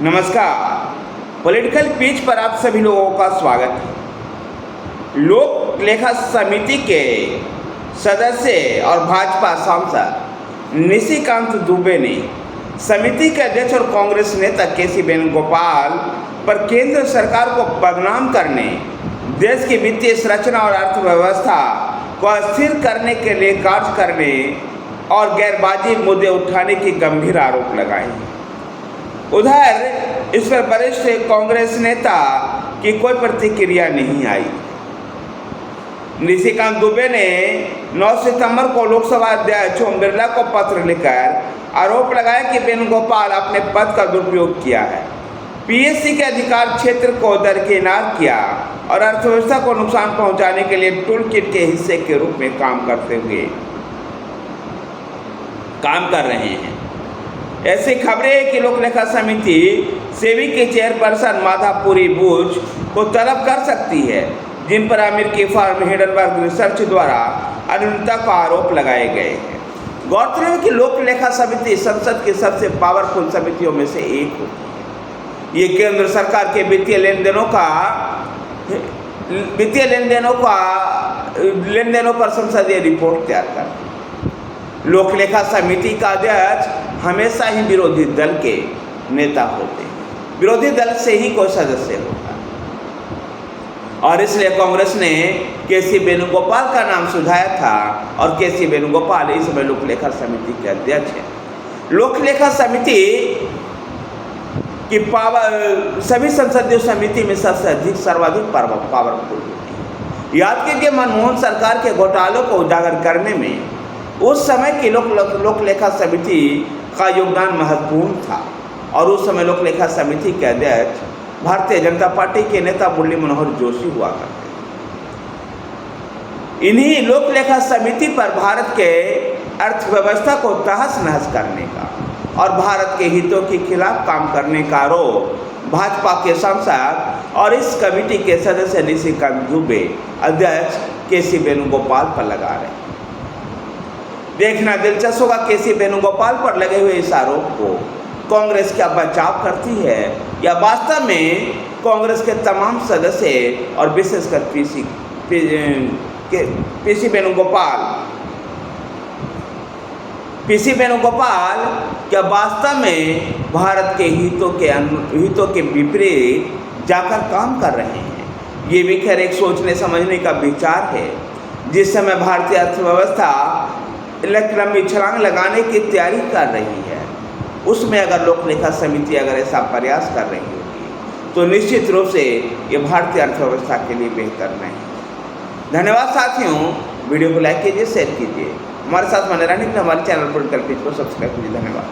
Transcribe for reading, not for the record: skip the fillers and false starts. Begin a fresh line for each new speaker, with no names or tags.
नमस्कार। Political page पर आप सभी लोगों का स्वागत है। लोक लेखा समिति के सदस्य और भाजपा सांसद निशिकांत दुबे ने समिति के अध्यक्ष और कांग्रेस नेता केसी वेणुगोपाल पर केंद्र सरकार को बदनाम करने, देश की वित्तीय संरचना और अर्थव्यवस्था को अस्थिर करने के लिए कार्य करने और गैरबाजी मुद्दे उठाने की गंभीर आरोप लगाए। उधर इस पर वरिष्ठ कांग्रेस नेता की कोई प्रतिक्रिया नहीं आई। निशिकांत दुबे ने 9 सितंबर को लोकसभा अध्यक्ष ओम बिरला को पत्र लिखकर आरोप लगाया कि वेणुगोपाल अपने पद का दुरुपयोग किया है, पीएससी के अधिकार क्षेत्र को दरकिनार किया और अर्थव्यवस्था को नुकसान पहुंचाने के लिए टूल किट के हिस्से के रूप में काम कर रहे हैं। ऐसी खबरें हैं कि लोक लेखा समिति सेबी के चेयरपर्सन माधवपुरी बुच को तलब कर सकती है, जिन पर अमेरिकी फर्म हिंडनबर्ग रिसर्च द्वारा अनियमितता का आरोप लगाए गए हैं। गौरतलब है कि लोक लेखा समिति संसद की सबसे पावरफुल समितियों में से एक होती है। ये केंद्र सरकार के वित्तीय लेनदेनों पर संसदीय रिपोर्ट तैयार करती है। लोक लेखा समिति का अध्यक्ष हमेशा ही विरोधी दल के नेता होते हैं, विरोधी दल से ही कोई सदस्य होता है और इसलिए कांग्रेस ने केसी वेणुगोपाल का नाम सुझाया था और केसी वेणुगोपाल इस समय लोक लेखा समिति के अध्यक्ष हैं। लोक लेखा समिति की पावर सभी संसदीय समिति में सर्वाधिक पावरफुल होती है। याद कीजिए, मनमोहन सरकार के घोटालों को उजागर करने में उस समय की लोक लेखा समिति का योगदान महत्वपूर्ण था और उस समय लोक लेखा समिति के अध्यक्ष भारतीय जनता पार्टी के नेता मुरली मनोहर जोशी हुआ करते थे। इन्हीं लोक लेखा समिति पर भारत के अर्थव्यवस्था को तहस नहस करने का और भारत के हितों के खिलाफ काम करने का आरोप भाजपा के सांसद और इस कमेटी के सदस्य निशिकांत दुबे अध्यक्ष केसी वेणुगोपाल पर लगा रहे हैं। देखना दिलचस्प होगा केसी वेणुगोपाल पर लगे हुए इस आरोप को कांग्रेस क्या बचाव करती है या वास्तव में कांग्रेस के तमाम सदस्य और विशेषकर पीसी वेणुगोपाल क्या वास्तव में भारत के हितों के विपरीत जाकर काम कर रहे हैं। ये भी खैर एक सोचने समझने का विचार है। जिस समय भारतीय अर्थव्यवस्था लंबी छलांग लगाने की तैयारी कर रही है, उसमें अगर लोक लेखा समिति अगर ऐसा प्रयास कर रही होगी तो निश्चित रूप से ये भारतीय अर्थव्यवस्था के लिए बेहतर नहीं। धन्यवाद साथियों, वीडियो को लाइक कीजिए, शेयर कीजिए, हमारे साथ बने रहने के लिए हमारे चैनल पॉलिटिकल पेज को सब्सक्राइब कीजिए। धन्यवाद।